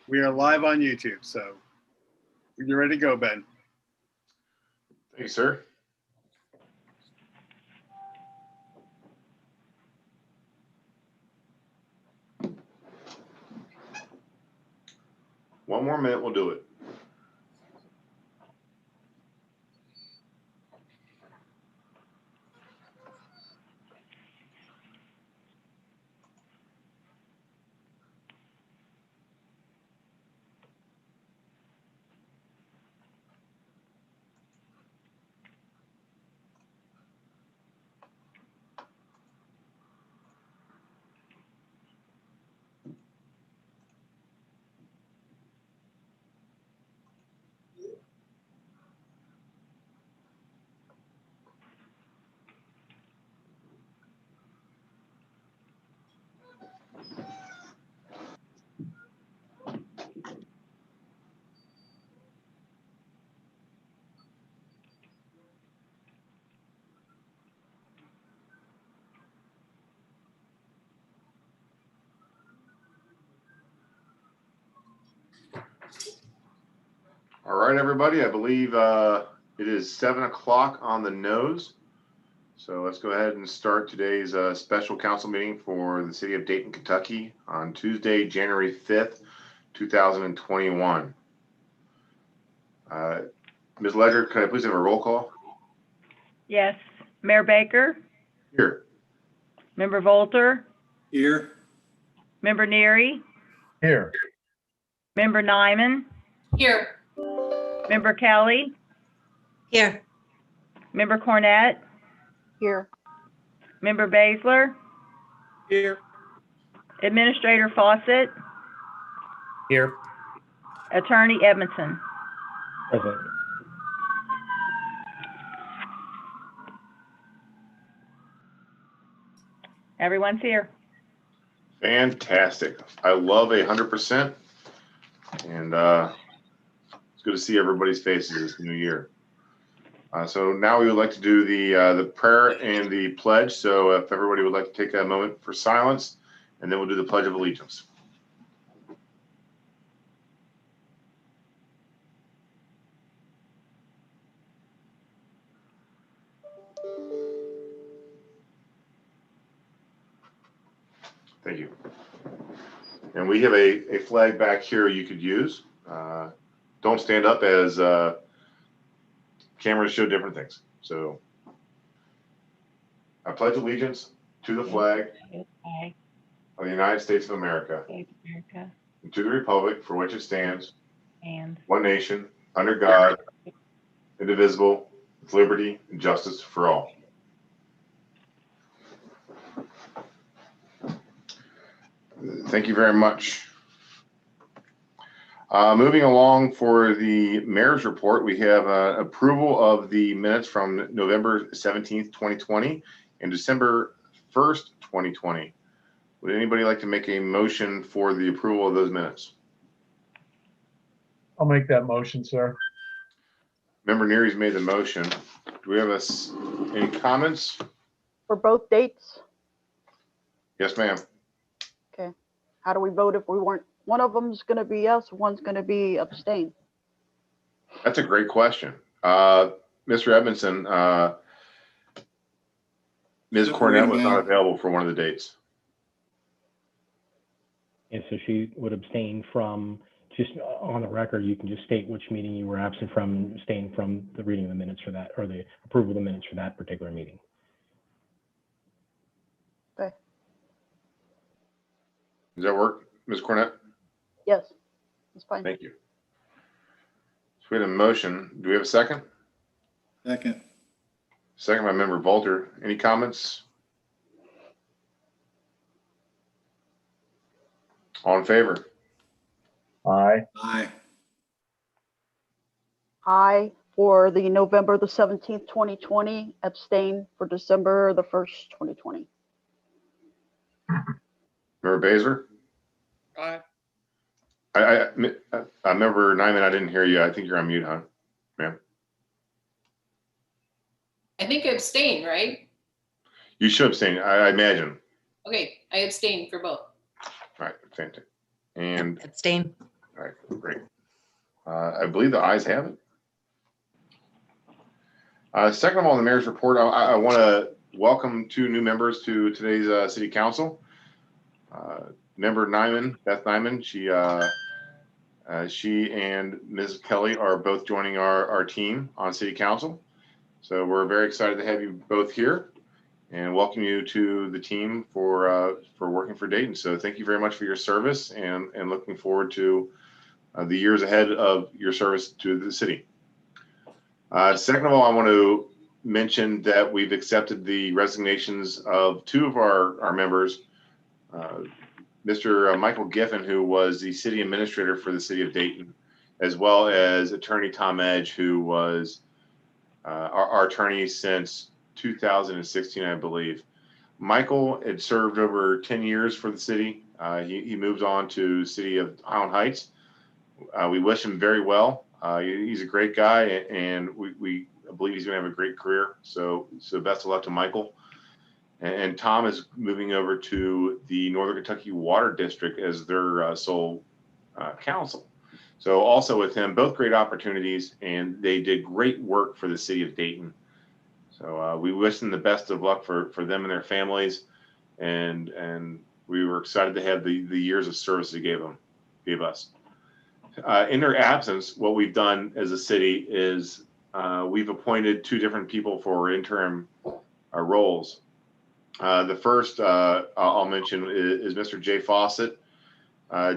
We are live on YouTube, so you're ready to go, Ben. Thank you, sir. One more minute, we'll do it. All right, everybody, I believe it is 7 o'clock on the nose. So let's go ahead and start today's special council meeting for the city of Dayton, Kentucky on Tuesday, January 5th, 2021. Ms. Ledger, could I please have a roll call? Yes. Mayor Baker? Here. Member Volter? Here. Member Neary? Here. Member Nyman? Here. Member Kelly? Here. Member Cornett? Here. Member Baszler? Here. Administrator Fawcett? Here. Attorney Edmondson? Present. Everyone's here. Fantastic. I love 100%. And it's good to see everybody's faces this new year. So now we would like to do the prayer and the pledge. So if everybody would like to take a moment for silence, and then we'll do the Pledge of Allegiance. Thank you. And we have a flag back here you could use. Don't stand up, as cameras show different things. So I pledge allegiance to the flag of the United States of America and to the republic for which it stands, And one nation, under God, indivisible, with liberty and justice for all. Thank you very much. Moving along for the mayor's report, we have approval of the minutes from November 17th, 2020 and December 1st, 2020. Would anybody like to make a motion for the approval of those minutes? I'll make that motion, sir. Member Neary's made the motion. Do we have any comments? For both dates? Yes, ma'am. Okay. How do we vote if we weren't, one of them's going to be yes, one's going to be abstain? That's a great question. Mr. Edmondson, Ms. Cornett was not available for one of the dates. And so she would abstain from, just on the record, you can just state which meeting you were absent from and abstain from the reading of the minutes for that, or the approval of the minutes for that particular meeting. Okay. Does that work, Ms. Cornett? Yes, that's fine. Thank you. So we have a motion. Do we have a second? Second. Second by Member Volter. Any comments? All in favor? Aye. Aye. Aye for the November the 17th, 2020, abstain for December the 1st, 2020. Member Baszler? Aye. I Member Nyman, I didn't hear you. I think you're on mute, huh, ma'am? I think I abstain, right? You should abstain, I imagine. Okay, I abstain for both. All right, fantastic. And Abstain. All right, great. I believe the ayes have it. Second of all, the mayor's report, I want to welcome 2 new members to today's city council. Member Nyman, Beth Nyman, she and Ms. Kelly are both joining our team on city council. So we're very excited to have you both here and welcome you to the team for working for Dayton. So thank you very much for your service and looking forward to the years ahead of your service to the city. Second of all, I want to mention that we've accepted the resignations of 2 of our members, Mr. Michael Giffen, who was the city administrator for the city of Dayton, as well as Attorney Tom Edge, who was our attorney since 2016, I believe. Michael had served over 10 years for the city. He moved on to city of Highland Heights. We wish him very well. He's a great guy, and we believe he's going to have a great career. So best of luck to Michael. And Tom is moving over to the Northern Kentucky Water District as their sole counsel. So also with him, both great opportunities, and they did great work for the city of Dayton. So we wish them the best of luck for them and their families, and we were excited to have the years of service they gave us. In their absence, what we've done as a city is we've appointed 2 different people for interim roles. The first I'll mention is Mr. Jay Fawcett.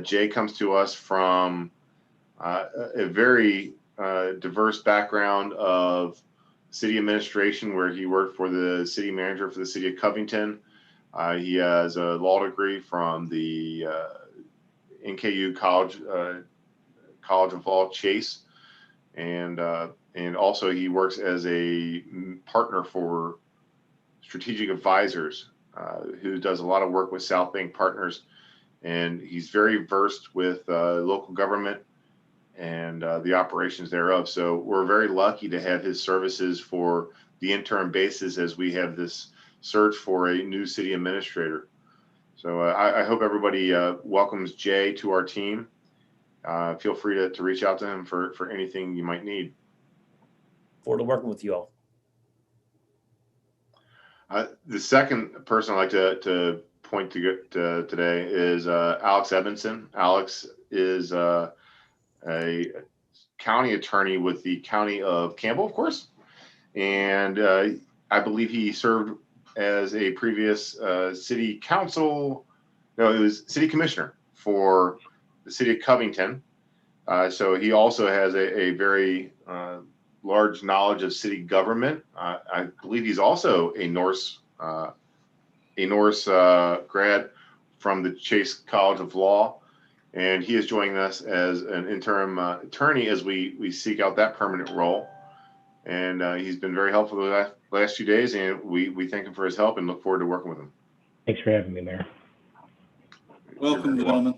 Jay comes to us from a very diverse background of city administration, where he worked for the city manager for the city of Covington. He has a law degree from the NKU College of Law Chase, and also he works as a partner for Strategic Advisors, who does a lot of work with South Bank Partners, and he's very versed with local government and the operations thereof. So we're very lucky to have his services for the interim basis as we have this search for a new city administrator. So I hope everybody welcomes Jay to our team. Feel free to reach out to him for anything you might need. Forward to working with you all. The second person I'd like to point to today is Alex Edmondson. Alex is a county attorney with the county of Campbell, of course. And I believe he served as a previous city commissioner for the city of Covington. So he also has a very large knowledge of city government. I believe he's also a Norse grad from the Chase College of Law, and he is joining us as an interim attorney as we seek out that permanent role. And he's been very helpful the last few days, and we thank him for his help and look forward to working with him. Thanks for having me, Mayor. Welcome, gentlemen.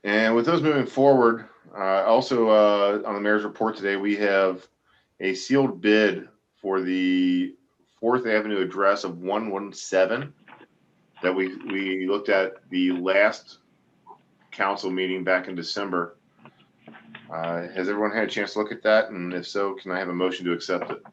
And with those moving forward, also on the mayor's report today, we have a sealed bid for the 4th Avenue address of 117 that we looked at the last council meeting back in December. Has everyone had a chance to look at that? And if so, can I have a motion to accept it?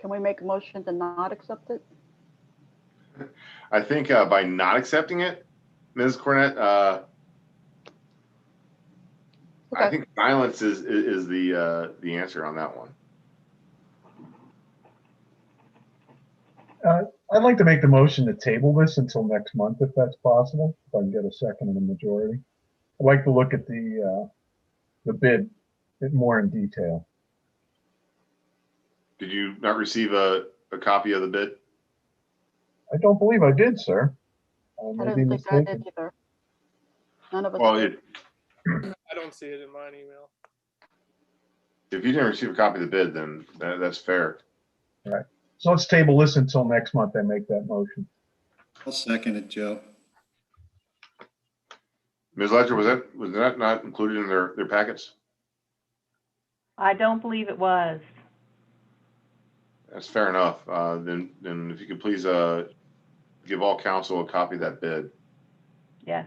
Can we make a motion to not accept it? I think by not accepting it, Ms. Cornett, I think silence is the answer on that one. I'd like to make the motion to table this until next month, if that's possible, if I can get a second in the majority. I'd like to look at the bid a bit more in detail. Did you not receive a copy of the bid? I don't believe I did, sir. I Maybe don't think I did mistaken. either. None of us Well, did. I don't see it in my email. if you didn't receive a copy of the bid, then that's fair. So let's table this until next month. I make that motion. I'll second it, Joe. Ms. Ledger, was that not included in their packets? I don't believe it was. That's fair enough. Then if you could please give all council a copy of that bid. Yes.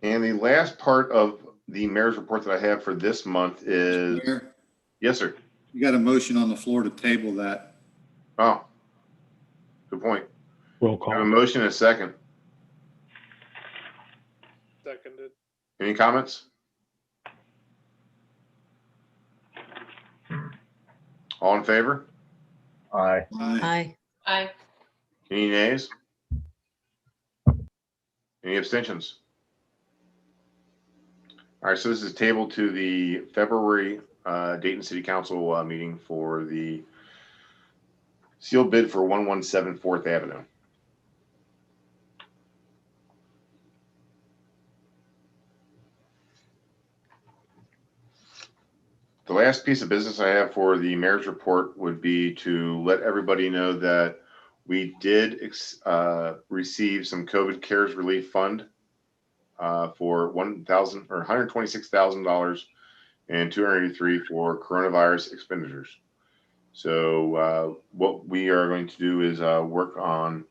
And the last part of the mayor's report that I have for this month is, Mayor, yes, sir. you got a motion on the floor to table that. Oh, good point. Roll I have a call. motion and a second. Seconded. Any comments? All in favor? Aye. Aye. Aye. Any nays? Any abstentions? All right, so this is tabled to the February Dayton City Council meeting for the sealed bid for 117 4th Avenue. The last piece of business I have for the mayor's report would be to let everybody know that we did receive some COVID CARES relief fund for $126,000 and $283 for coronavirus expenditures. So what we are going to do is work on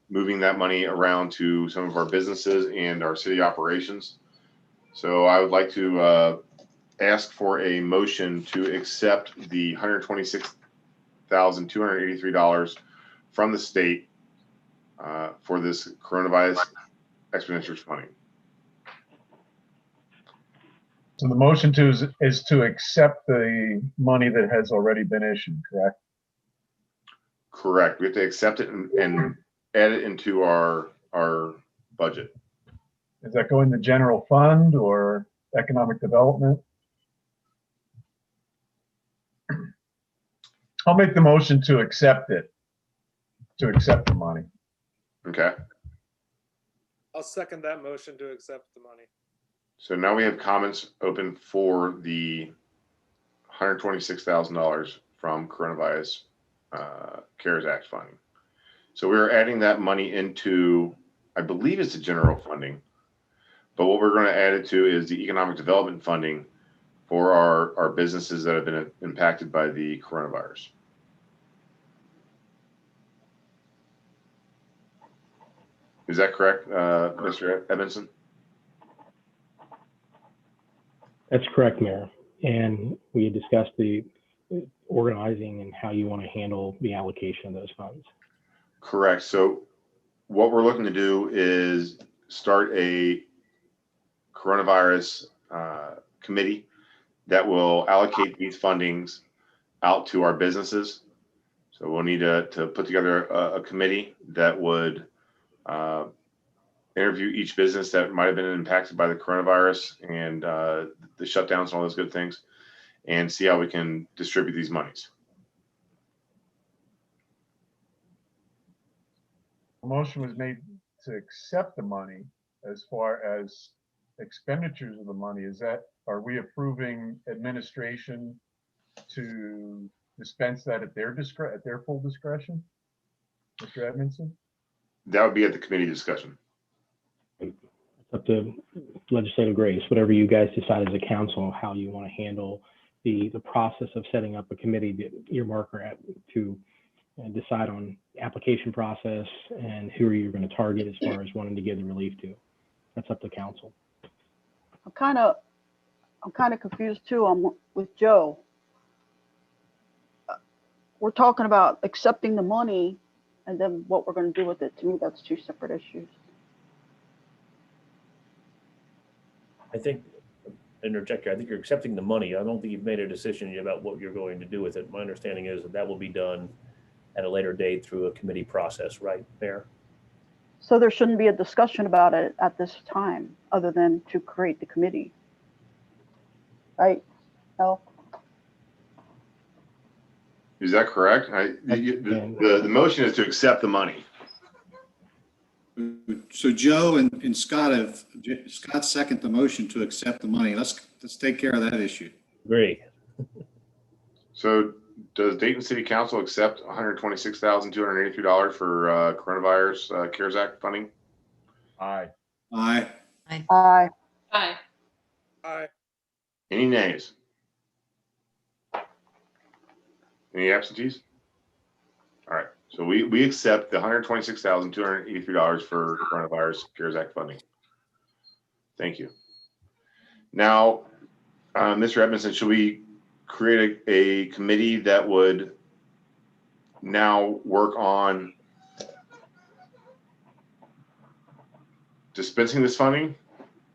moving that money around to some of our businesses and our city operations. So I would like to ask for a motion to accept the $126,283 from the state for this coronavirus expenditures funding. So the motion is to accept the money that has already been issued, correct? Correct. We have to accept it and add it into our budget. Does that go in the general fund or economic development? I'll make the motion to accept it, to accept the money. Okay. I'll second that motion to accept the money. So now we have comments open for the $126,000 from coronavirus CARES Act funding. So we're adding that money into, I believe it's the general funding, but what we're going to add it to is the economic development funding for our businesses that have been impacted by the coronavirus. Is that correct, Mr. Edmondson? That's correct, Mayor. And we had discussed the organizing and how you want to handle the allocation of those funds. Correct. So what we're looking to do is start a coronavirus committee that will allocate these fundings out to our businesses. So we'll need to put together a committee that would interview each business that might have been impacted by the coronavirus and the shutdowns and all those good things, and see how we can distribute these monies. A motion was made to accept the money. As far as expenditures of the money, are we approving administration to dispense that at their full discretion? Mr. Edmondson? That would be at the committee discussion. It's up to legislative grace, whatever you guys decide as a council, how you want to handle the process of setting up a committee to earmark or to decide on application process and who are you going to target as far as wanting to give the relief to. That's up to council. I'm kind of confused too. With Joe. We're talking about accepting the money and then what we're going to do with it. To me, that's two separate issues. I think, interject here, I think you're accepting the money. I don't think you've made a decision yet about what you're going to do with it. My understanding is that will be done at a later date through a committee process, right, Mayor? So there shouldn't be a discussion about it at this time, other than to create the committee. Right? No? Is that correct? The motion is to accept the money. So Joe and Scott second the motion to accept the money. Let's take care of that issue. Agree. So does Dayton City Council accept $126,283 for coronavirus CARES Act funding? Aye. Aye. Aye. Aye. Aye. Any nays? Any absentees? All right. So we accept the $126,283 for coronavirus CARES Act funding. Thank you. Now, Mr. Edmondson, should we create a committee that would now work on dispensing this funding?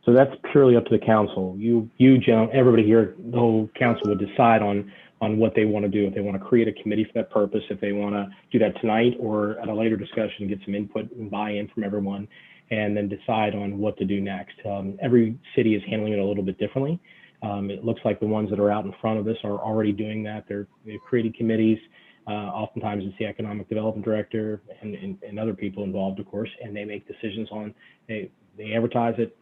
So that's purely up to the council. You, Joan, everybody here, the whole council would decide on what they want to do. If they want to create a committee for that purpose, if they want to do that tonight or at a later discussion, get some input and buy-in from everyone, and then decide on what to do next. Every city is handling it a little bit differently. It looks like the ones that are out in front of us are already doing that. They've created committees. Oftentimes it's the economic development director and other people involved, of course, and they make decisions on, they advertise it,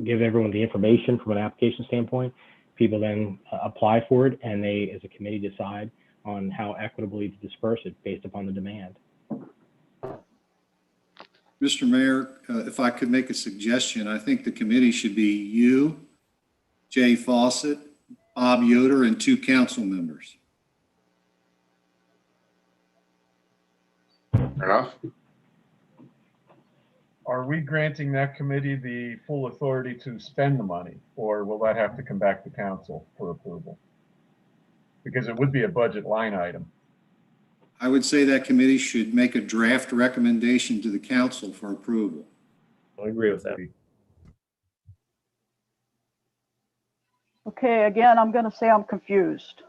give everyone the information from an application standpoint. People then apply for it, and they, as a committee, decide on how equitably to disperse it based upon the demand. Mr. Mayor, if I could make a suggestion, I think the committee should be you, Jay Fawcett, Bob Yoder, and 2 council members. Fair enough. Are we granting that committee the full authority to spend the money, or will that have to come back to council for approval? Because it would be a budget line item. I would say that committee should make a draft recommendation to the council for approval. I agree with that. Okay, again, I'm going to say I'm confused.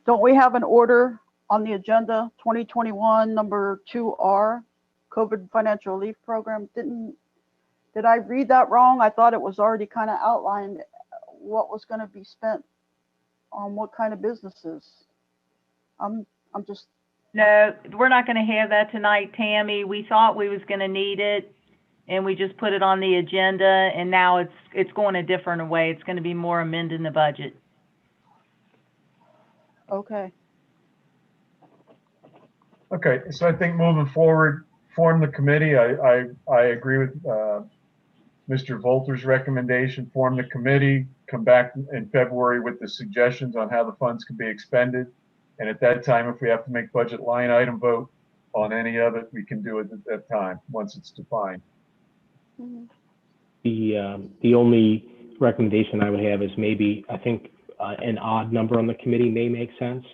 Don't we have an order on the agenda, 2021 number 2R, COVID financial relief program? Did I read that wrong? I thought it was already kind of outlined what was going to be spent on what kind of businesses. I'm just. No, we're not going to have that tonight, Tammy. We thought we was going to need it, and we just put it on the agenda, and now it's going a different way. It's going to be more amending the budget. Okay. Okay, so I think moving forward, form the committee. I agree with Mr. Volter's recommendation. Form the committee, come back in February with the suggestions on how the funds can be expended. And at that time, if we have to make budget line item vote on any of it, we can do it at that time, once it's defined. The only recommendation I would have is maybe, I think an odd number on the committee may make sense,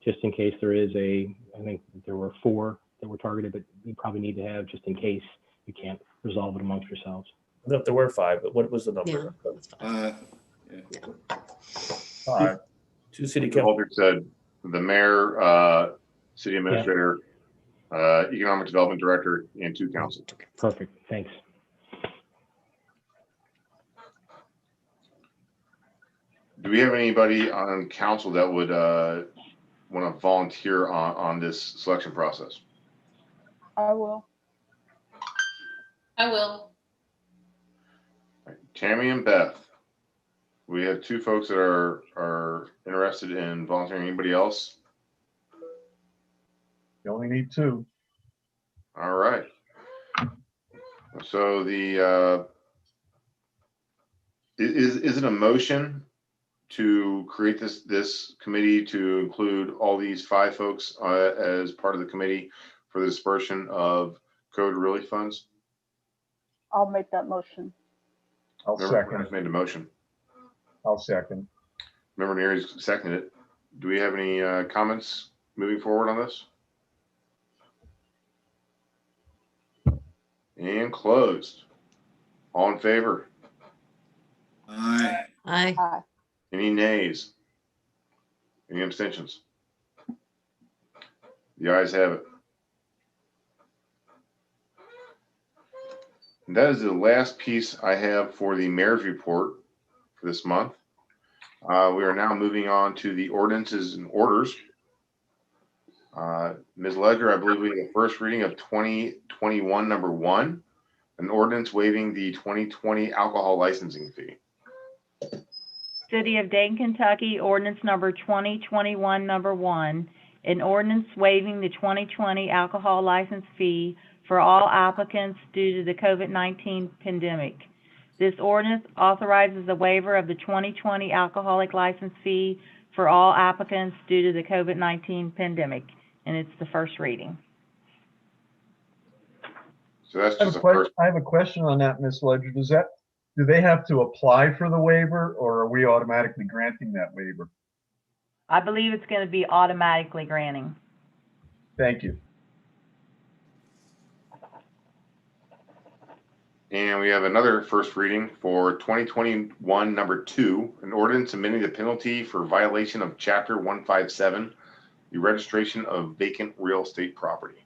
just in case there is I think there were 4 that were targeted, but you probably need to have just in case you can't resolve it amongst yourselves. I thought there were 5, but what was the number? Yeah. 2 city Mr. council. Holder said the mayor, city administrator, economic development director, and 2 council. Perfect, thanks. Do we have anybody on council that would want to volunteer on this selection process? I will. I will. Tammy and Beth. We have 2 folks that are interested in volunteering. Anybody else? You only need 2. All right. So is it a motion to create this committee to include all these 5 folks as part of the committee for the dispersion of COVID relief funds? I'll make that motion. I'll second. I've made the motion. I'll second. Member Neary's seconded it. Do we have any comments moving forward on this? And closed. All in favor? Aye. Aye. Aye. Any nays? Any abstentions? The ayes have it. And that is the last piece I have for the mayor's report for this month. We are now moving on to the ordinances and orders. Ms. Ledger, I believe we have a first reading of 2021, number 1, an ordinance waiving the 2020 alcohol licensing fee. City of Dayton, Kentucky, ordinance number 2021, number 1, an ordinance waiving the 2020 alcohol license fee for all applicants due to the COVID-19 pandemic. This ordinance authorizes the waiver of the 2020 alcoholic license fee for all applicants due to the COVID-19 pandemic, and it's the first reading. So that's I just a first. have a question on that, Ms. Ledger. Do they have to apply for the waiver, or are we automatically granting that waiver? I believe it's going to be automatically granting. Thank you. And we have another first reading for 2021, number 2, an ordinance amending the penalty for violation of Chapter 157, the registration of vacant real estate property.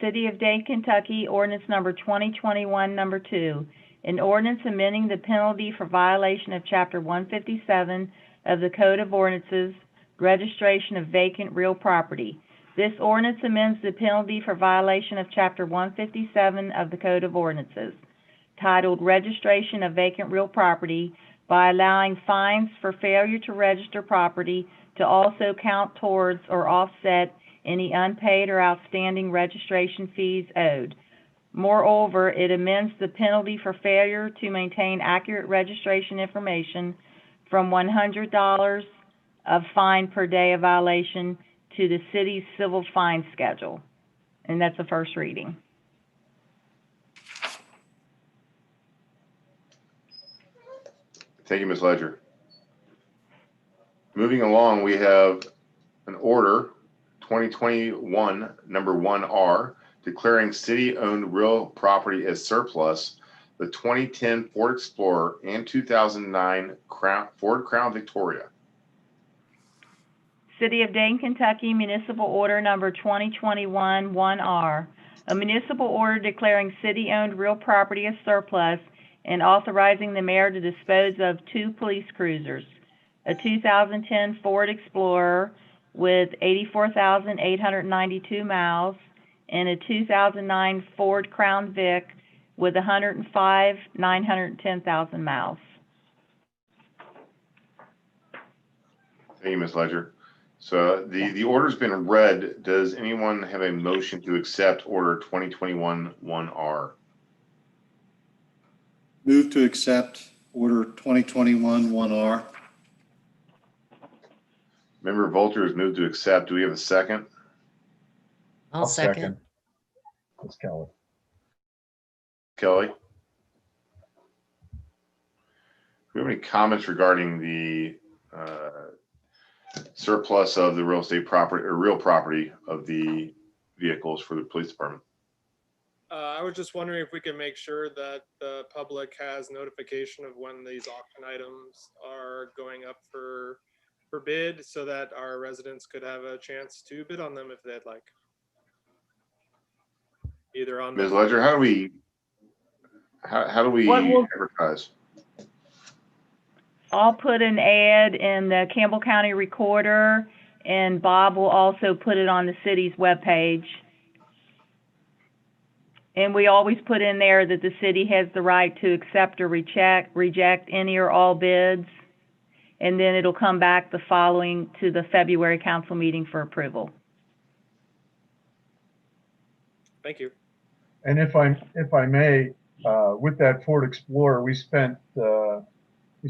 City of Dayton, Kentucky, ordinance number 2021, number 2, an ordinance amending the penalty for violation of Chapter 157 of the Code of Ordinances, registration of vacant real property. This ordinance amends the penalty for violation of Chapter 157 of the Code of Ordinances, titled Registration of Vacant Real Property, by allowing fines for failure to register property to also count towards or offset any unpaid or outstanding registration fees owed. Moreover, it amends the penalty for failure to maintain accurate registration information from $100 of fine per day of violation to the city's civil fine schedule. And that's the first reading. Thank you, Ms. Ledger. Moving along, we have an order 2021, number 1R, declaring city-owned real property as surplus, the 2010 Ford Explorer and 2009 Ford Crown Victoria. City of Dayton, Kentucky, municipal order number 2021 1R, a municipal order declaring city-owned real property as surplus and authorizing the mayor to dispose of 2 police cruisers, a 2010 Ford Explorer with 84,892 miles and a 2009 Ford Crown Vic with 105,910,000 miles. Thank you, Ms. Ledger. So the order's been read. Does anyone have a motion to accept order 2021 1R? Move to accept order 2021 1R. Member Volter has moved to accept. Do we have a second? I'll second. Ms. Kelly. Kelly? Do we have any comments regarding the surplus of the real estate property or real property of the vehicles for the police department? I was just wondering if we can make sure that the public has notification of when these auction items are going up for bid, so that our residents could have a chance to bid on them if they'd like. Either on Ms. Ledger, how do we advertise? I'll put an ad in the Campbell County Recorder, and Bob will also put it on the city's webpage. And we always put in there that the city has the right to accept or reject any or all bids. And then it'll come back the following to the February council meeting for approval. Thank you. And if I may, with that Ford Explorer, we spent a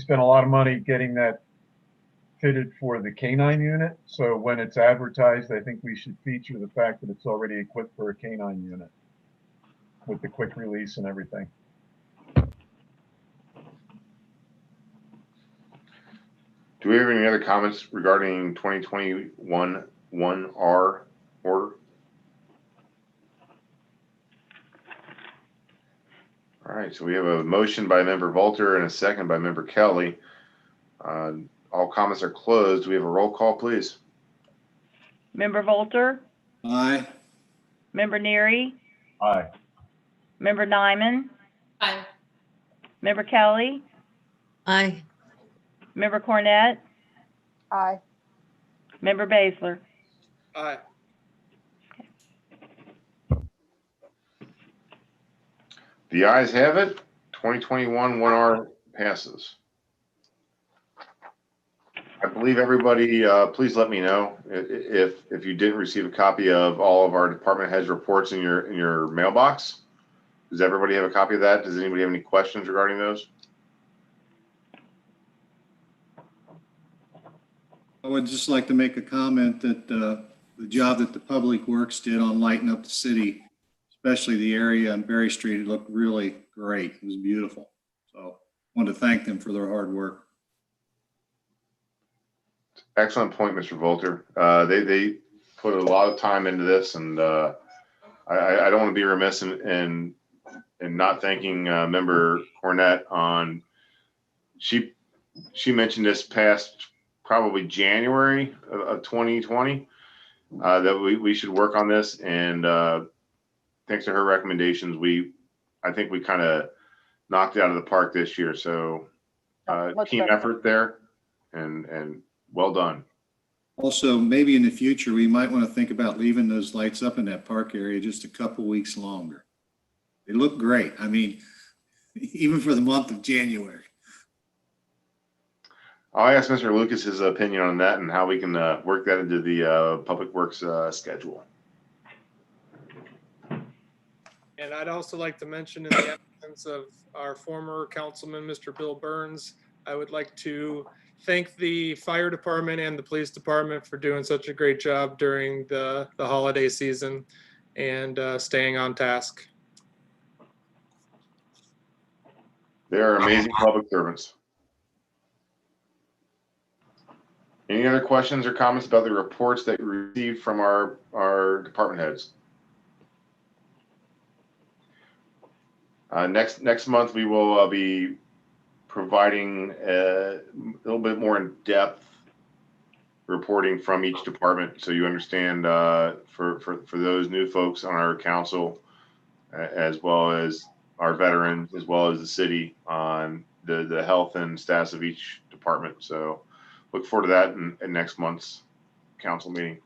lot of money getting that fitted for the K9 unit. So when it's advertised, I think we should feature the fact that it's already equipped for a K9 unit with the quick release and everything. Do we have any other comments regarding 2021 1R order? All right, so we have a motion by member Volter and a second by member Kelly. All comments are closed. Do we have a roll call, please? Member Volter? Aye. Member Neary? Aye. Member Nyman? Aye. Member Kelly? Aye. Member Cornett? Aye. Member Baszler? Aye. The ayes have it. 2021 1R passes. I believe everybody, please let me know if you didn't receive a copy of all of our department heads reports in your mailbox. Does everybody have a copy of that? Does anybody have any questions regarding those? I would just like to make a comment that the job that the Public Works did on lighting up the city, especially the area on Berry Street, it looked really great. It was beautiful. So I want to thank them for their hard work. Excellent point, Mr. Volter. They put a lot of time into this, and I don't want to be remiss in not thanking Member Cornett on. She mentioned this past probably January of 2020 that we should work on this, and thanks to her recommendations, I think we kind of knocked it out of the park this year. So team effort there, and well done. Also, maybe in the future, we might want to think about leaving those lights up in that park area just a couple weeks longer. They look great. I mean, even for the month of January. I'll ask Mr. Lucas his opinion on that and how we can work that into the Public Works schedule. And I'd also like to mention, in the absence of our former councilman, Mr. Bill Burns, I would like to thank the fire department and the police department for doing such a great job during the holiday season and staying on task. They are amazing public servants. Any other questions or comments about the reports that we received from our department heads? Next month, we will be providing a little bit more in-depth reporting from each department, so you understand for those new folks on our council, as well as our veterans, as well as the city, on the health and status of each department. So look forward to that in next month's council meeting.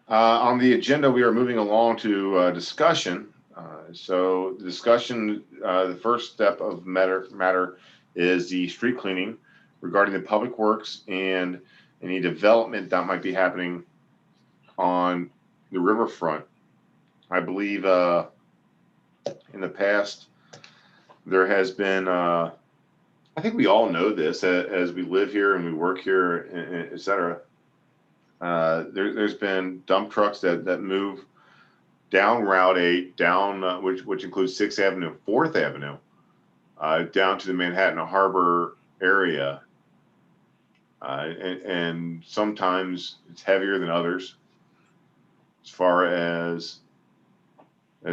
On the agenda, we are moving along to discussion. So the discussion, the first step of matter is the street cleaning regarding the Public Works and any development that might be happening on the riverfront. I believe in the past there has been, I think we all know this as we live here and we work here, et cetera. There's been dump trucks that move down Route 8, down which includes 6th Avenue, 4th Avenue, down to the Manhattan Harbor area, and sometimes it's heavier than others, as far as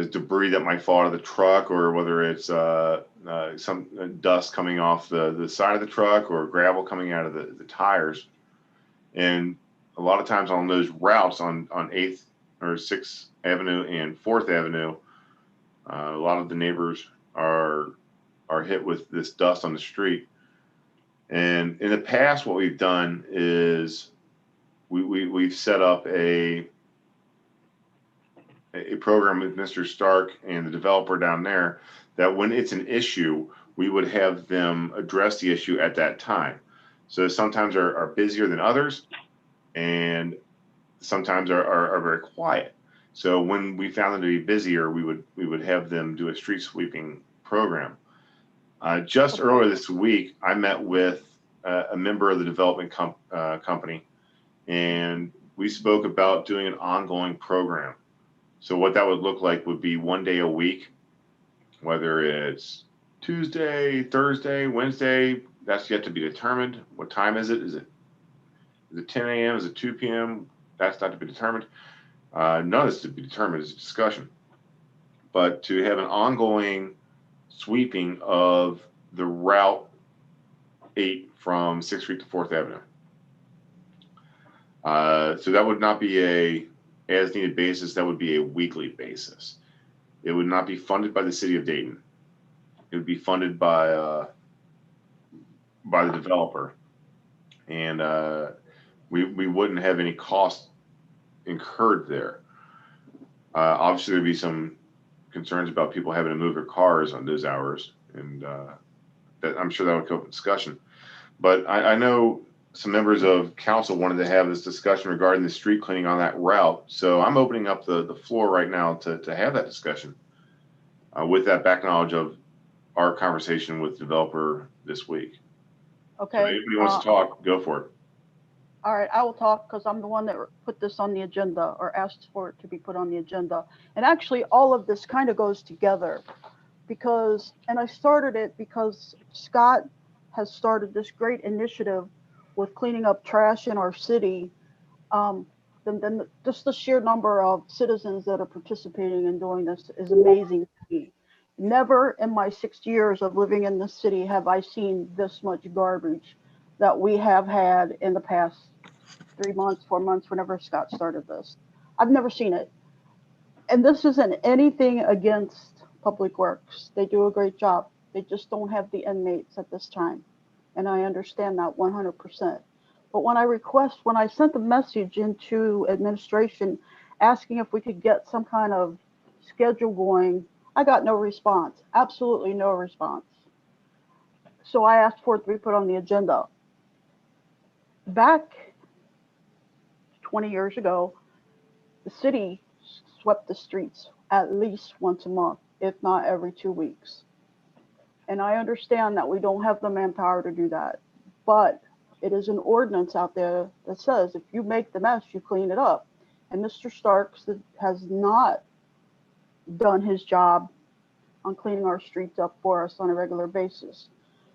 debris that might fall out of the truck, or whether it's some dust coming off the side of the truck, or gravel coming out of the tires. And a lot of times on those routes on 8th or 6th Avenue and 4th Avenue, a lot of the neighbors are hit with this dust on the street. And in the past, what we've done is we've set up a program with Mr. Stark and the developer down there, that when it's an issue, we would have them address the issue at that time. So sometimes are busier than others, and sometimes are very quiet. So when we found them to be busier, we would have them do a street sweeping program. Just earlier this week, I met with a member of the development company, and we spoke about doing an ongoing program. So what that would look like would be one day a week, whether it's Tuesday, Thursday, Wednesday, that's yet to be determined. What time is it? Is it 10 a.m.? Is it 2 p.m.? That's not to be determined. None of this to be determined. It's a discussion. But to have an ongoing sweeping of the Route 8 from 6th Street to 4th Avenue. So that would not be a as needed basis. That would be a weekly basis. It would not be funded by the city of Dayton. It would be funded by the developer. And we wouldn't have any cost incurred there. Obviously, there'd be some concerns about people having to move their cars on those hours, and that I'm sure that would come up in discussion. But I know some members of council wanted to have this discussion regarding the street cleaning on that route. So I'm opening up the floor right now to have that discussion with that back knowledge of our conversation with the developer this week. So Okay. if anybody wants to talk, go for it. All right, I will talk because I'm the one that put this on the agenda or asked for it to be put on the agenda. And actually, all of this kind of goes together because, and I started it because Scott has started this great initiative with cleaning up trash in our city. Then just the sheer number of citizens that are participating in doing this is amazing to me. Never in my 6 years of living in this city have I seen this much garbage that we have had in the past 3 months, 4 months, whenever Scott started this. I've never seen it. And this isn't anything against Public Works. They do a great job. They just don't have the inmates at this time. And I understand that 100%. But when I sent a message into administration asking if we could get some kind of schedule going, I got no response, absolutely no response. So I asked for it to be put on the agenda. Back 20 years ago, the city swept the streets at least once a month, if not every 2 weeks. And I understand that we don't have the manpower to do that, but it is an ordinance out there that says if you make the mess, you clean it up. And Mr. Starks has not done his job on cleaning our streets up for us on a regular basis.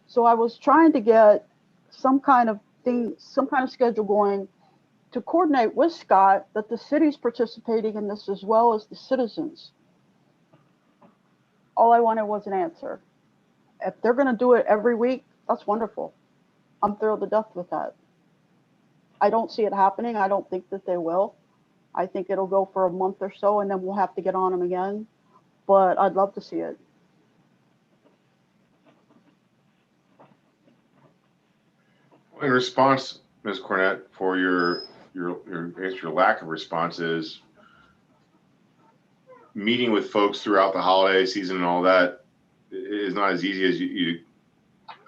So I was trying to get some kind of schedule going to coordinate with Scott that the city's participating in this as well as the citizens. All I wanted was an answer. If they're going to do it every week, that's wonderful. I'm thrilled to death with that. I don't see it happening. I don't think that they will. I think it'll go for a month or so and then we'll have to get on them again. But I'd love to see it. In response, Ms. Cornett, for your lack of response is meeting with folks throughout the holiday season and all that is not as easy as you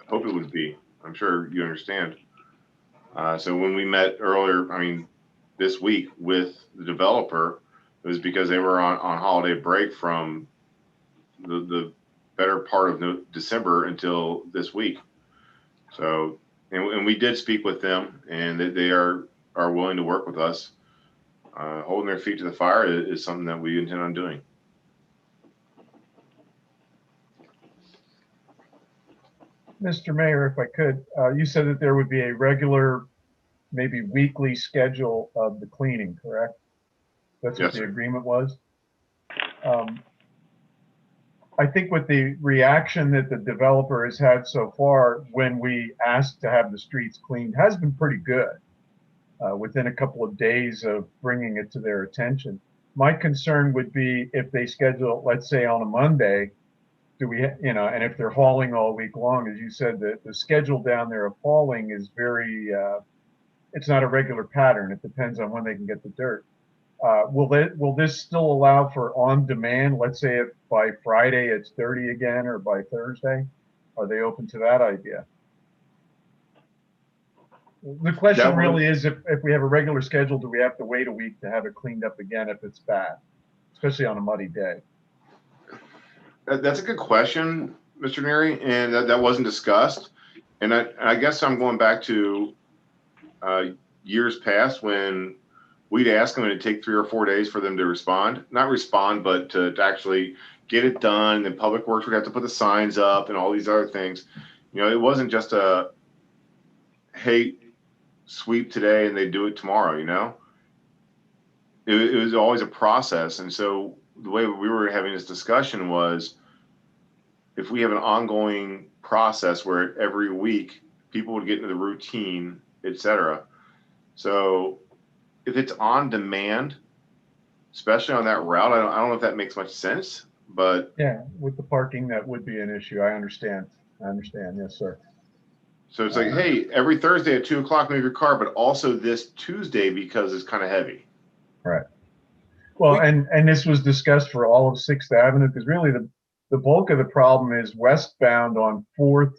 hope it would be. I'm sure you understand. So when we met earlier, I mean, this week with the developer, it was because they were on holiday break from the better part of December until this week. So, and we did speak with them, and they are willing to work with us. Holding their feet to the fire is something that we intend on doing. Mr. Mayor, if I could, you said that there would be a regular, maybe weekly schedule of the cleaning, correct? That's what Yes, the sir. agreement was. I think with the reaction that the developer has had so far when we asked to have the streets cleaned has been pretty good. Within a couple of days of bringing it to their attention. My concern would be if they schedule, let's say on a Monday, and if they're hauling all week long, as you said, the schedule down there of hauling is very, it's not a regular pattern. It depends on when they can get the dirt. Will this still allow for on demand? Let's say if by Friday it's dirty again or by Thursday, are they open to that idea? The question really is if we have a regular schedule, do we have to wait a week to have it cleaned up again if it's bad, especially on a muddy day? That's a good question, Mr. Neary, and that wasn't discussed. And I guess I'm going back to years past when we'd ask them and it'd take 3 or 4 days for them to respond. Not respond, but to actually get it done. And then Public Works would have to put the signs up and all these other things. You know, it wasn't just a, hey, sweep today and they do it tomorrow, you know? It was always a process. And so the way we were having this discussion was if we have an ongoing process where every week people would get into the routine, et cetera. So if it's on demand, especially on that route, I don't know if that makes much sense, but yeah, with the parking, that would be an issue. I understand. Yes, sir. So it's like, hey, every Thursday at 2 o'clock, move your car, but also this Tuesday because it's kind of heavy. Right. Well, and this was discussed for all of 6th Avenue, because really the bulk of the problem is westbound on 4th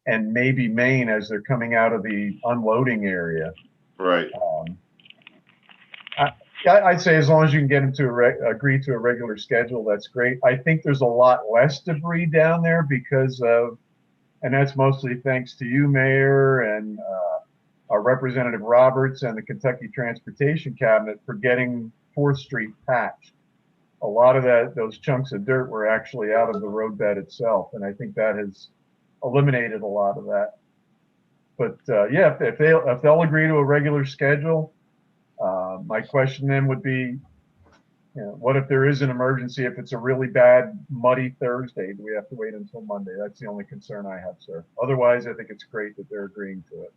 and maybe Main as they're coming out of the unloading area. Right. I'd say as long as you can get them to agree to a regular schedule, that's great. I think there's a lot less debris down there because of, and that's mostly thanks to you, Mayor, and our Representative Roberts and the Kentucky Transportation Cabinet for getting 4th Street patched. A lot of those chunks of dirt were actually out of the roadbed itself, and I think that has eliminated a lot of that. But yeah, if they'll agree to a regular schedule, my question then would be, what if there is an emergency? If it's a really bad, muddy Thursday, do we have to wait until Monday? That's the only concern I have, sir. Otherwise, I think it's great that they're agreeing to it.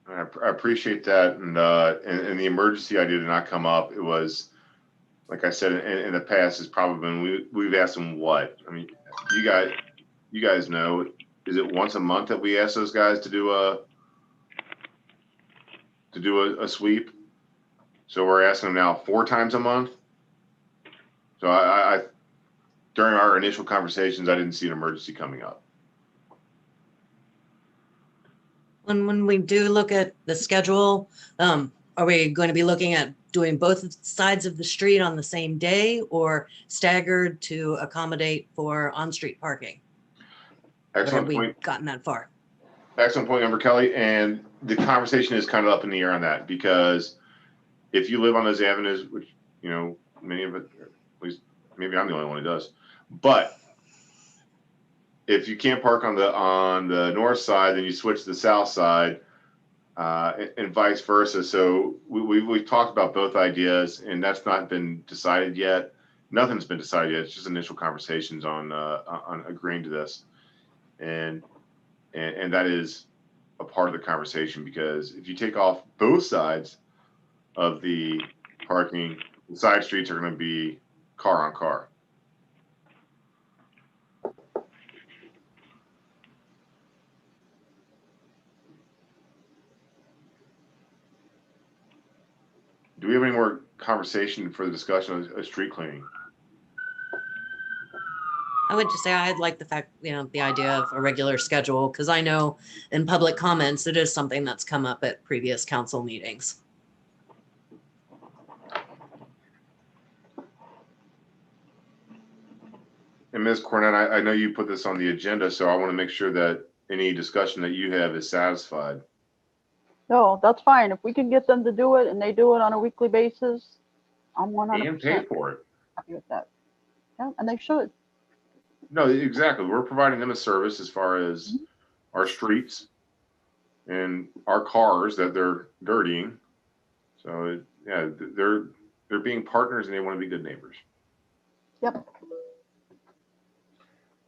I appreciate that. And the emergency idea did not come up. It was, like I said, in the past, it's probably been, we've asked them what? I mean, you guys know, is it once a month that we ask those guys to do a sweep? So we're asking them now 4 times a month. So I during our initial conversations, I didn't see an emergency coming up. When we do look at the schedule, are we going to be looking at doing both sides of the street on the same day or staggered to accommodate for on-street parking? Excellent Or have we point. gotten that far? Excellent point, Member Kelly. And the conversation is kind of up in the air on that, because if you live on those avenues, which, many of it, at least maybe I'm the only one who does, but if you can't park on the north side, then you switch to the south side, and vice versa. So we've talked about both ideas, and that's not been decided yet. Nothing's been decided yet. It's just initial conversations on agreeing to this, and that is a part of the conversation, because if you take off both sides of the parking, the side streets are going to be car on car. Do we have any more conversation for the discussion of street cleaning? I would just say I'd like the fact, the idea of a regular schedule, because I know in public comments, it is something that's come up at previous council meetings. And Ms. Cornett, I know you put this on the agenda, so I want to make sure that any discussion that you have is satisfied. No, that's fine. If we can get them to do it and they do it on a weekly basis, I'm 100% And pay for it. happy with that. Yeah, and they should. No, exactly. We're providing them a service as far as our streets and our cars that they're dirtying. So yeah, they're being partners and they want to be good neighbors. Yep.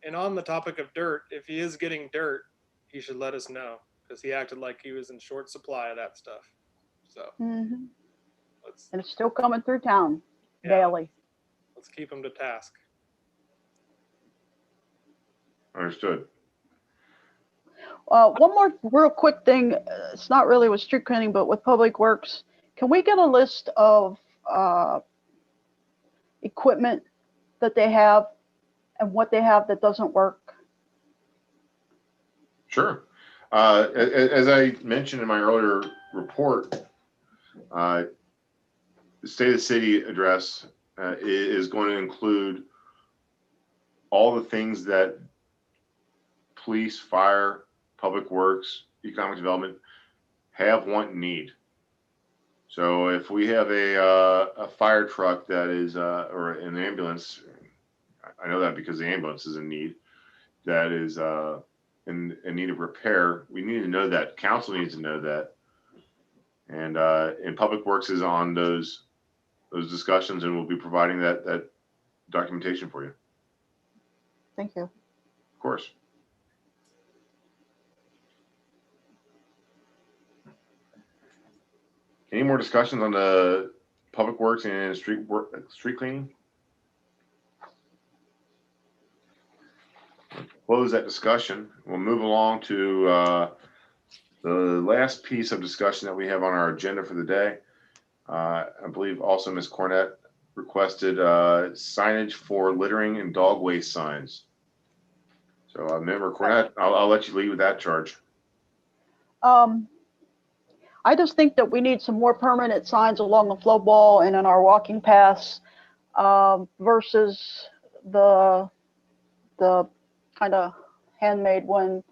And on the topic of dirt, if he is getting dirt, he should let us know, because he acted like he was in short supply of that stuff. So And let's it's still coming through town daily. let's keep him to task. Understood. One more real quick thing. It's not really with street cleaning, but with Public Works. Can we get a list of equipment that they have and what they have that doesn't work? Sure. As I mentioned in my earlier report, the State of the City address is going to include all the things that police, fire, public works, economic development have, want, and need. So if we have a fire truck that is, or an ambulance, I know that because the ambulance is in need, that is in need of repair, we need to know that. Council needs to know that. And Public Works is on those discussions, and we'll be providing that documentation for you. Thank you. Of course. Any more discussions on the Public Works and street cleaning? close that discussion. We'll move along to the last piece of discussion that we have on our agenda for the day. I believe also Ms. Cornett requested signage for littering and dog waste signs. So Member Cornett, I'll let you lead with that charge. I just think that we need some more permanent signs along the flow wall and in our walking paths versus the kind of handmade one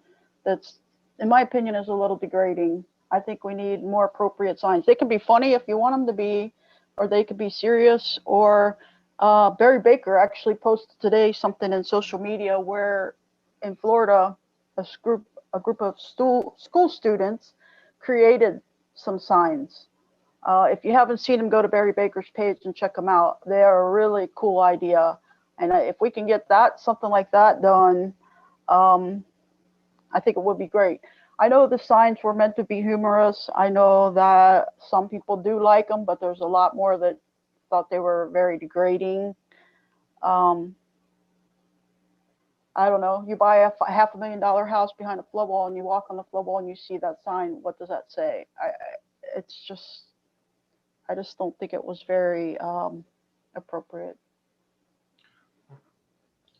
that's, in my opinion, is a little degrading. I think we need more appropriate signs. They can be funny if you want them to be, or they could be serious. Or Barry Baker actually posted today something in social media where in Florida, a group of school students created some signs. If you haven't seen them, go to Barry Baker's page and check them out. They are a really cool idea. And if we can get something like that done, I think it would be great. I know the signs were meant to be humorous. I know that some people do like them, but there's a lot more that thought they were very degrading. I don't know. You buy a $500,000 house behind a flood wall and you walk on the flood wall and you see that sign. What does that say? I just don't think it was very appropriate.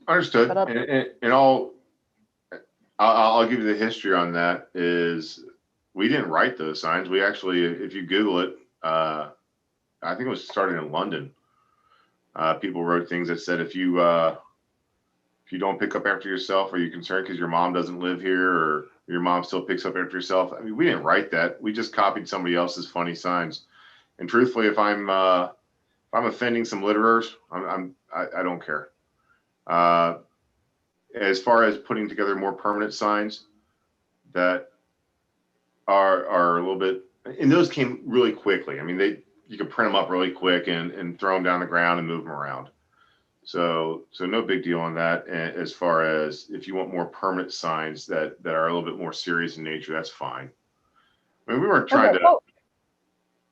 Understood. And I'll give you the history on that. Is we didn't write those signs. We actually, if you Google it, I think it was started in London. People wrote things that said, if you don't pick up after yourself, are you concerned because your mom doesn't live here, or your mom still picks up after yourself? I mean, we didn't write that. We just copied somebody else's funny signs. And truthfully, if I'm offending some litterers, I don't care. As far as putting together more permanent signs that are a little bit, and those came really quickly. I mean, you could print them up really quick and throw them down the ground and move them around. So no big deal on that. And as far as if you want more permanent signs that are a little bit more serious in nature, that's fine. I mean, we weren't trying to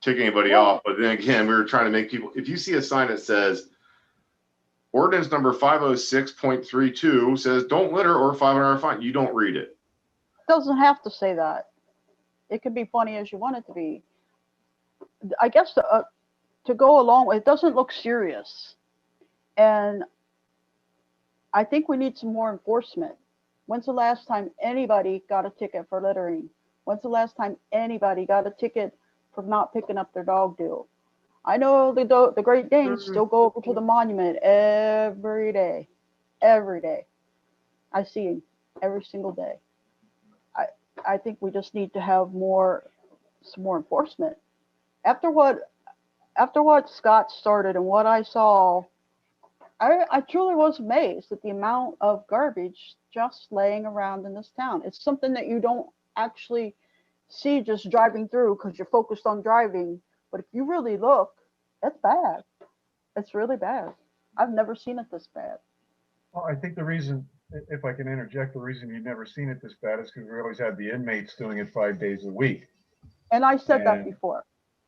take anybody off, but then again, we were trying to make people, if you see a sign that says ordinance number 506.32 says don't litter or $500 fine, you don't read it. It doesn't have to say that. It can be funny as you want it to be. I guess to go along with it, doesn't look serious. And I think we need some more enforcement. When's the last time anybody got a ticket for littering? When's the last time anybody got a ticket for not picking up their dog do? I know the Great Danes still go over to the monument every day. Every day. I see them every single day. I think we just need to have some more enforcement. After what Scott started and what I saw, I truly was amazed at the amount of garbage just laying around in this town. It's something that you don't actually see just driving through because you're focused on driving. But if you really look, it's bad. It's really bad. I've never seen it this bad. Well, I think the reason, if I can interject, the reason you've never seen it this bad is because we always had the inmates doing it 5 days a week. And I said that before.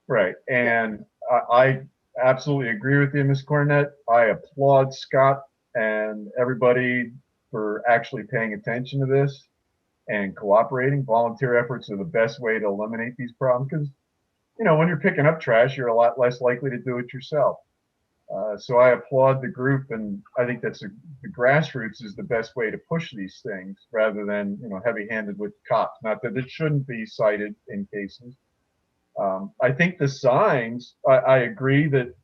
Right. And I absolutely agree with you, Ms. Cornett. I applaud Scott and everybody for actually paying attention to this and cooperating. Volunteer efforts are the best way to eliminate these problems because, you know, when you're picking up trash, you're a lot less likely to do it yourself. So I applaud the group, and I think that's the grassroots is the best way to push these things rather than, you know, heavy-handed with cops. Not that it shouldn't be cited in cases. I think the signs, I agree that,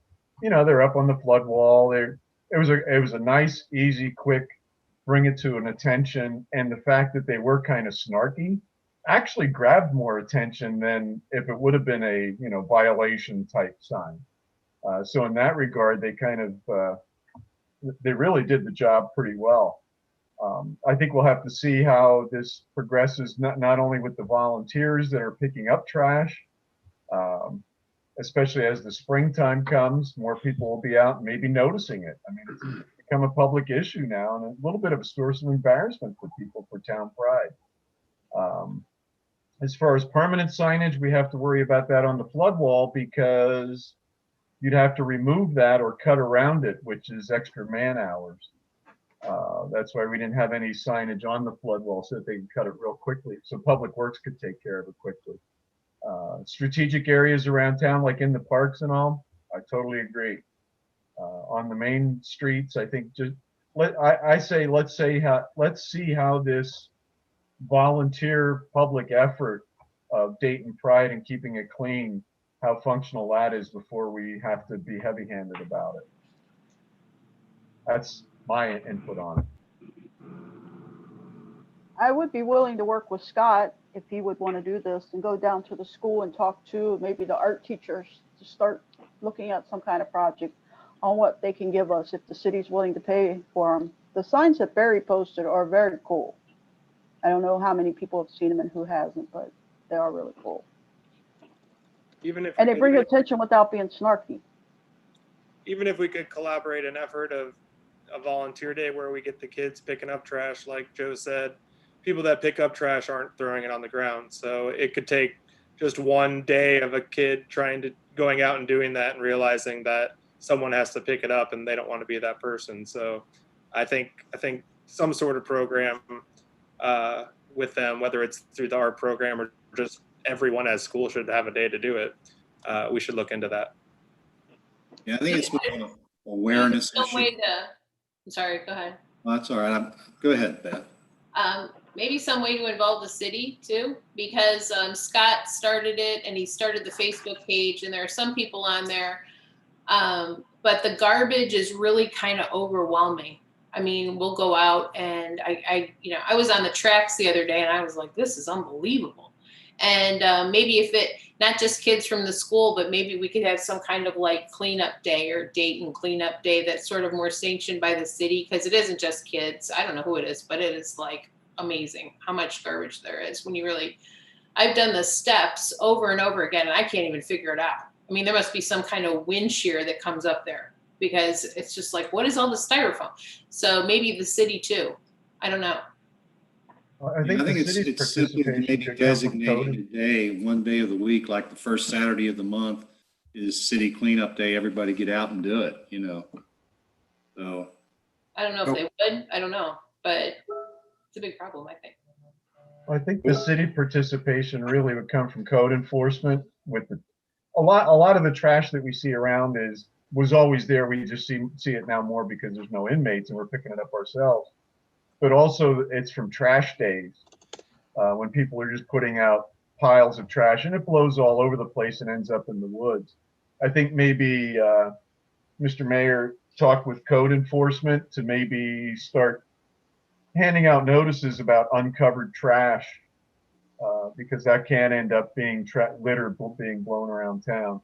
you know, they're up on the flood wall. It was a nice, easy, quick, bring it to an attention. And the fact that they were kind of snarky actually grabbed more attention than if it would have been a, you know, violation type sign. So in that regard, they kind of, they really did the job pretty well. I think we'll have to see how this progresses, not only with the volunteers that are picking up trash, especially as the springtime comes, more people will be out and maybe noticing it. I mean, it's become a public issue now and a little bit of a source of embarrassment for people for town pride. As far as permanent signage, we have to worry about that on the flood wall because you'd have to remove that or cut around it, which is extra man hours. That's why we didn't have any signage on the flood wall so that they could cut it real quickly, so Public Works could take care of it quickly. Strategic areas around town, like in the parks and all, I totally agree. On the main streets, I think just let's see how this volunteer public effort of Dayton Pride and keeping it clean, how functional that is before we have to be heavy-handed about it. That's my input on it. I would be willing to work with Scott if he would want to do this and go down to the school and talk to maybe the art teachers to start looking at some kind of project on what they can give us if the city's willing to pay for them. The signs that Barry posted are very cool. I don't know how many people have seen them and who hasn't, but they are really cool. Even if And we they bring could- attention without being snarky. even if we could collaborate an effort of a volunteer day where we get the kids picking up trash, like Joe said, people that pick up trash aren't throwing it on the ground. So it could take just one day of a kid going out and doing that and realizing that someone has to pick it up and they don't want to be that person. So I think some sort of program with them, whether it's through the art program or just everyone at school should have a day to do it. We should look into that. Yeah, I think it's more of an awareness Some issue. way to, I'm sorry, go ahead. Well, that's all right. Go ahead, Beth. Maybe some way to involve the city too, because Scott started it and he started the Facebook page and there are some people on there. But the garbage is really kind of overwhelming. I mean, we'll go out and I was on the tracks the other day and I was like, this is unbelievable. And maybe if it, not just kids from the school, but maybe we could have some kind of like cleanup day or Dayton cleanup day that's sort of more sanctioned by the city, because it isn't just kids. I don't know who it is, but it is like amazing how much garbage there is when you really, I've done the steps over and over again and I can't even figure it out. I mean, there must be some kind of wind shear that comes up there because it's just like, what is all the styrofoam? So maybe the city too. I don't know. I think the it's city's simply participation maybe should come from designating code. a day, one day of the week, like the first Saturday of the month is city cleanup day. Everybody get out and do it, So. I don't know if they would. I don't know, but it's a big problem, I think. I think the city participation really would come from code enforcement with a lot of the trash that we see around was always there. We just see it now more because there's no inmates and we're picking it up ourselves. But also it's from trash days when people are just putting out piles of trash and it blows all over the place and ends up in the woods. I think maybe Mr. Mayor talked with code enforcement to maybe start handing out notices about uncovered trash because that can end up being litter being blown around town,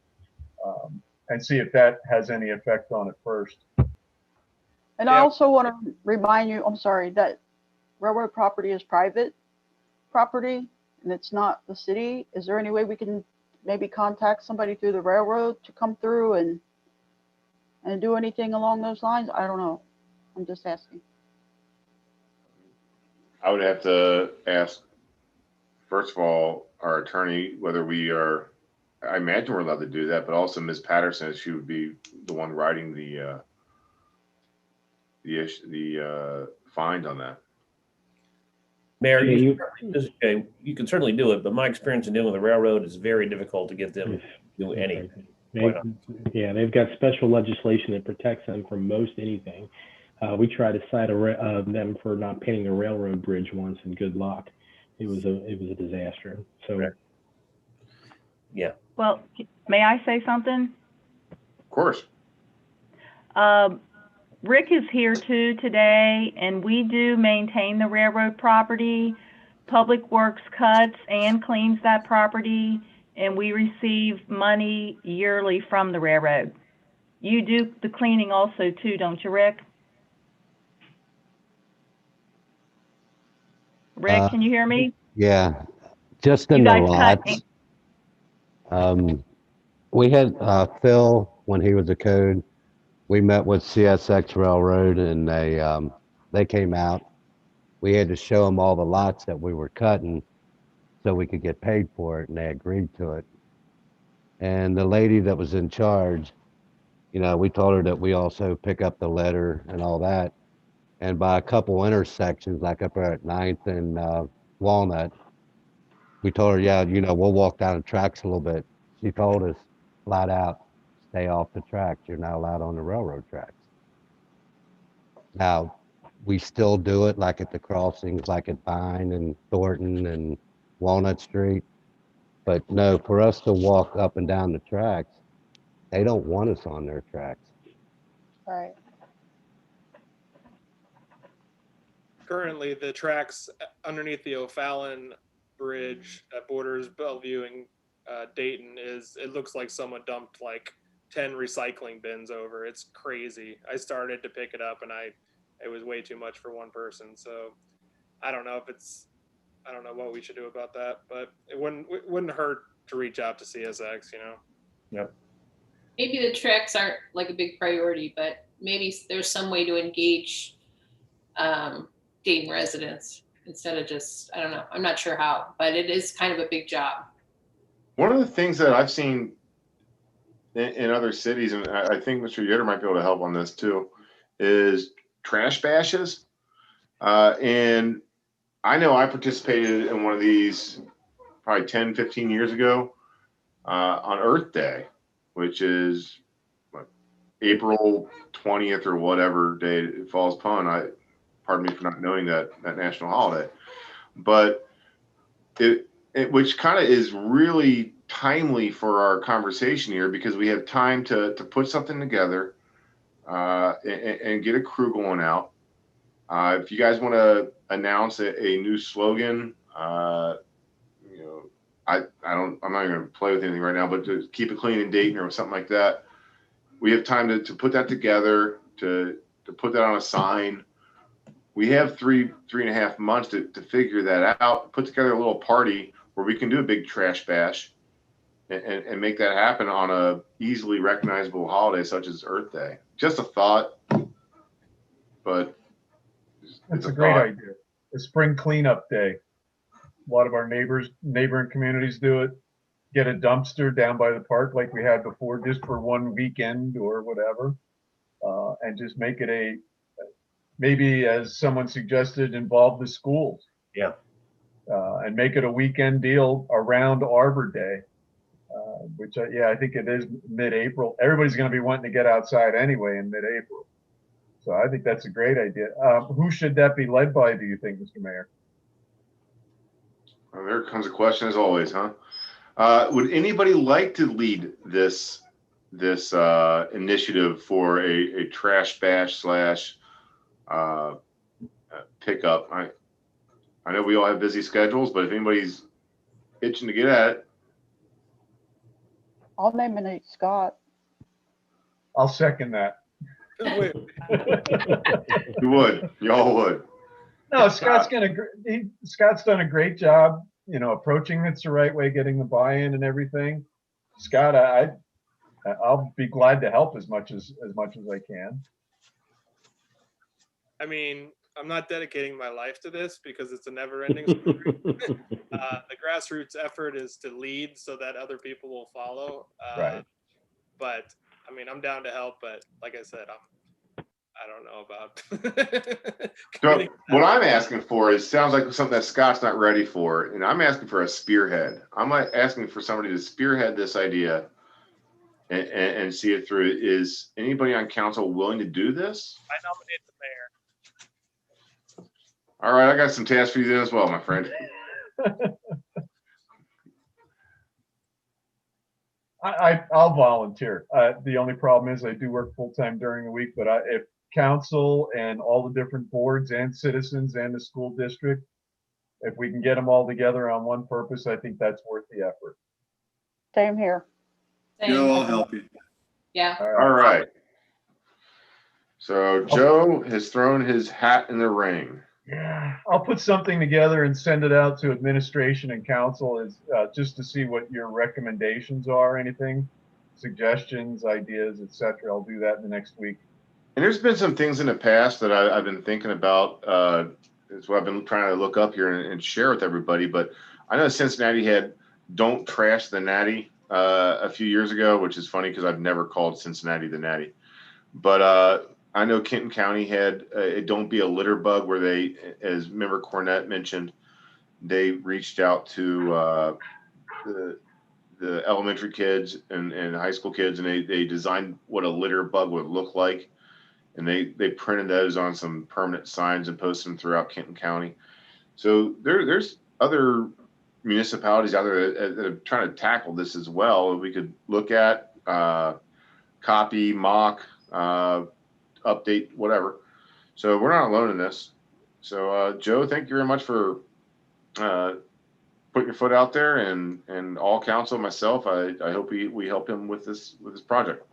and see if that has any effect on it first. And I also want to remind you, I'm sorry, that railroad property is private property and it's not the city. Is there any way we can maybe contact somebody through the railroad to come through and do anything along those lines? I don't know. I'm just asking. I would have to ask, first of all, our attorney, whether I imagine we're allowed to do that, but also Ms. Patterson, she would be the one writing the fine on that. Mayor, you can certainly do it, but my experience in dealing with the railroad is very difficult to get them to do anything. They've got special legislation that protects them from most anything. We tried to cite them for not painting a railroad bridge once, and good luck. It was a disaster. So, yeah. Well, may I say something? Of course. Rick is here too today, and we do maintain the railroad property. Public Works cuts and cleans that property, and we receive money yearly from the railroad. You do the cleaning also too, don't you, Rick? Rick, can you hear me? Yeah, just in You the guys lots. We had Phil when he was a code. We met with CSX Railroad and they came out. We had to show them all the lots that we were cutting so we could get paid for it, and they agreed to it. And the lady that was in charge, we told her that we also pick up the letter and all that. And by a couple intersections, like up there at 9th and Walnut, we told her, yeah, you know, we'll walk down the tracks a little bit. She told us flat out, stay off the tracks. You're not allowed on the railroad tracks. Now, we still do it like at the crossings, like at Vine and Thornton and Walnut Street. But no, for us to walk up and down the tracks, they don't want us on their tracks. Right. Currently, the tracks underneath the O'Fallon Bridge that borders Bellevue and Dayton it looks like someone dumped like 10 recycling bins over. It's crazy. I started to pick it up and it was way too much for one person. So I don't know I don't know what we should do about that, but it wouldn't hurt to reach out to CSX, you know? Yep. Maybe the tracks aren't like a big priority, but maybe there's some way to engage Dayton residents instead of just, I don't know, I'm not sure how, but it is kind of a big job. One of the things that I've seen in other cities, and I think Mr. Yoder might be able to help on this too, is trash bashes. And I know I participated in one of these probably 10, 15 years ago on Earth Day, which is what, April 20th or whatever day it falls upon. Pardon me for not knowing that national holiday, but which kind of is really timely for our conversation here, because we have time to put something together and get a crew going out. If you guys want to announce a new slogan, you know, I'm not going to play with anything right now, but to keep it clean in Dayton or something like that, we have time to put that together, to put that on a sign. We have three and a half months to figure that out, put together a little party where we can do a big trash bash and make that happen on a easily recognizable holiday such as Earth Day. Just a thought, but That's a great idea. A spring cleanup day. A lot of our neighboring communities do it. Get a dumpster down by the park like we had before, just for one weekend or whatever, and just make it maybe, as someone suggested, involve the schools. Yeah. And make it a weekend deal around Arbor Day, which I think it is mid-April. Everybody's going to be wanting to get outside anyway in mid-April. So I think that's a great idea. Who should that be led by, do you think, Mr. Mayor? Well, there comes a question as always, huh? Would anybody like to lead this initiative for a trash bash / pickup? I know we all have busy schedules, but if anybody's itching to get at it. I'll nominate Scott. I'll second that. Wait, You would. Y'all would. No, Scott's done a great job, you know, approaching it the right way, getting the buy-in and everything. Scott, I'll be glad to help as much as I can. I mean, I'm not dedicating my life to this because it's a never-ending story. The grassroots effort is to lead so that other people will follow. Right. But I mean, I'm down to help, but like I said, I don't know about. So what I'm asking for sounds like something that Scott's not ready for, and I'm asking for a spearhead. I'm asking for somebody to spearhead this idea and see it through. Is anybody on council willing to do this? I nominate the mayor. All right, I got some tasks for you as well, my friend. I'll volunteer. The only problem is I do work full-time during the week, but if council and all the different boards and citizens and the school district, if we can get them all together on one purpose, I think that's worth the effort. Same here. Joe, I'll help you. Yeah. All right. So Joe has thrown his hat in the ring. Yeah, I'll put something together and send it out to administration and council just to see what your recommendations are, anything, suggestions, ideas, etc. I'll do that in the next week. And there's been some things in the past that I've been thinking about. Is what I've been trying to look up here and share with everybody. But I know Cincinnati had "Don't Trash the Natty" a few years ago, which is funny because I've never called Cincinnati the Natty. But I know Kenton County had a Don't Be a Litter Bug where they, as member Cornett mentioned, they reached out to the elementary kids and high school kids, and they designed what a litter bug would look like. And they printed those on some permanent signs and posted them throughout Kenton County. So there's other municipalities out there that are trying to tackle this as well. We could look at, copy, mock, update, whatever. So we're not alone in this. So Joe, thank you very much for putting your foot out there, and all council, myself. I hope we help him with this project.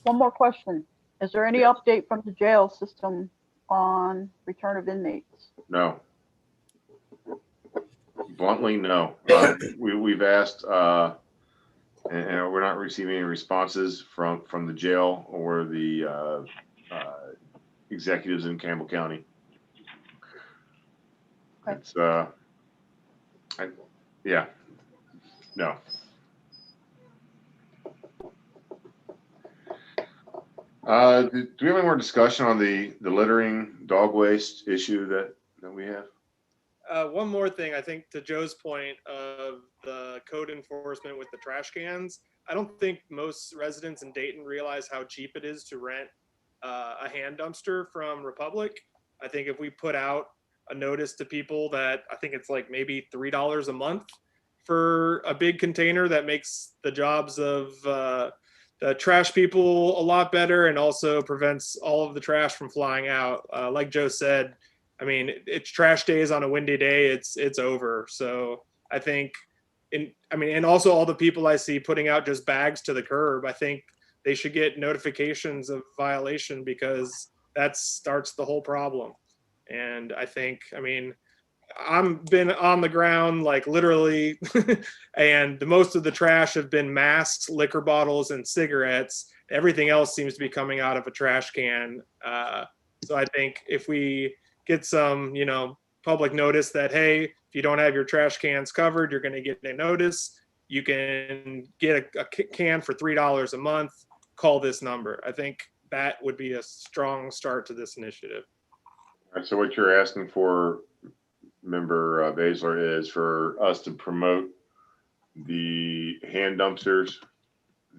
One more question. Is there any update from the jail system on return of inmates? No. Bluntly, no. We've asked, and we're not receiving any responses from the jail or the executives in Campbell County. Okay. It's yeah, no. Do we have any more discussion on the littering, dog waste issue that we have? One more thing, I think to Joe's point of the code enforcement with the trash cans, I don't think most residents in Dayton realize how cheap it is to rent a hand dumpster from Republic. I think if we put out a notice to people that I think it's like maybe $3 a month for a big container, that makes the jobs of the trash people a lot better and also prevents all of the trash from flying out. Like Joe said, I mean, it's trash days on a windy day, it's over. So I think, and also all the people I see putting out just bags to the curb, I think they should get notifications of violation because that starts the whole problem. And I think, I mean, I've been on the ground like literally, and most of the trash have been masks, liquor bottles, and cigarettes. Everything else seems to be coming out of a trash can. So I think if we get some, public notice that, hey, if you don't have your trash cans covered, you're going to get a notice. You can get a can for $3 a month. Call this number. I think that would be a strong start to this initiative. All right, so what you're asking for, Member Baszler, is for us to promote the hand dumpsters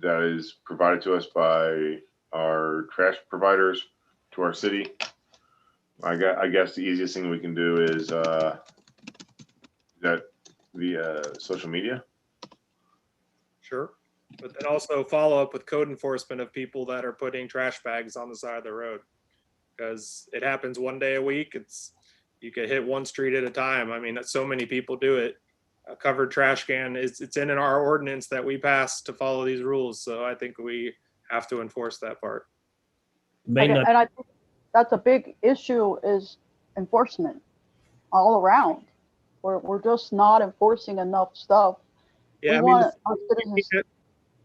that is provided to us by our trash providers to our city. I guess the easiest thing we can do is that via social media. Sure. But then also follow up with code enforcement of people that are putting trash bags on the side of the road, because it happens one day a week. You could hit one street at a time. I mean, so many people do it. A covered trash can it's in our ordinance that we passed to follow these rules. So I think we have to enforce that part. May not, And I think that's a big issue, is enforcement all around. We're just not enforcing enough stuff. Yeah, We I mean, want our citizens you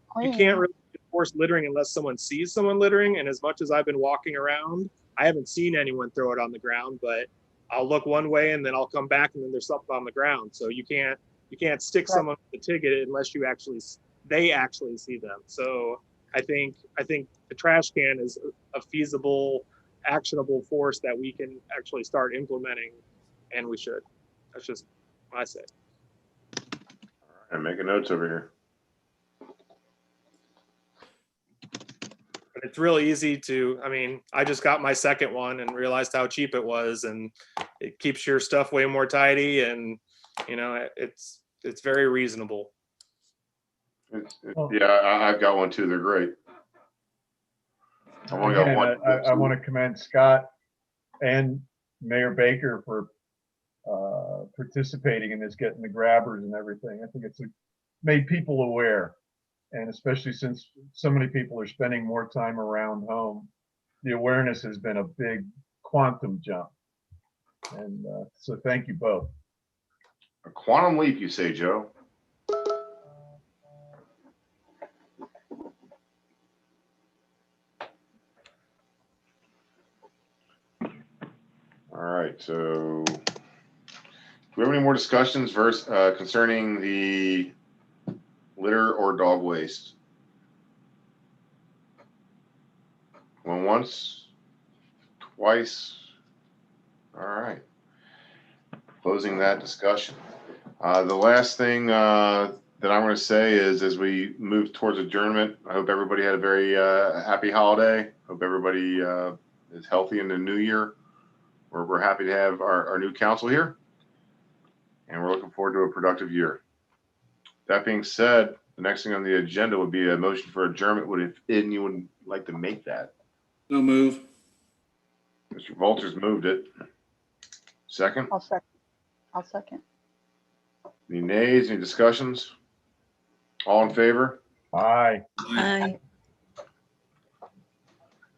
clean. can't really enforce littering unless someone sees someone littering. And as much as I've been walking around, I haven't seen anyone throw it on the ground, but I'll look one way and then I'll come back and then there's something on the ground. So you can't stick someone with a ticket unless they actually see them. So I think the trash can is a feasible, actionable force that we can actually start implementing, and we should. That's just what I say. I'm making notes over here. But it's really easy to, I mean, I just got my second one and realized how cheap it was, and it keeps your stuff way more tidy, and it's very reasonable. Yeah, I've got one too. They're great. I've only got Again, one. I want to commend Scott and Mayor Baker for participating in this, getting the grabbers and everything. I think it's made people aware, and especially since so many people are spending more time around home, the awareness has been a big quantum jump. And so thank you both. A quantum leap, you say, Joe? All right, so do we have any more discussions concerning the litter or dog waste? Going once, twice. All right. Closing that discussion. The last thing that I'm going to say is as we move towards adjournment, I hope everybody had a very happy holiday. Hope everybody is healthy in the new year. We're happy to have our new council here, and we're looking forward to a productive year. That being said, the next thing on the agenda would be a motion for adjournment. Would anyone like to make that? No move. Mr. Vulters moved it. Second? I'll second. I'll second. Any nays, any discussions? All in favor? Aye. Aye.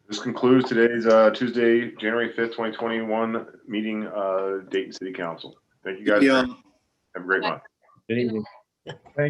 This concludes today's Tuesday, January 5th, 2021 meeting, Dayton City Council. Thank you guys. Yeah. Have a great month. Good evening.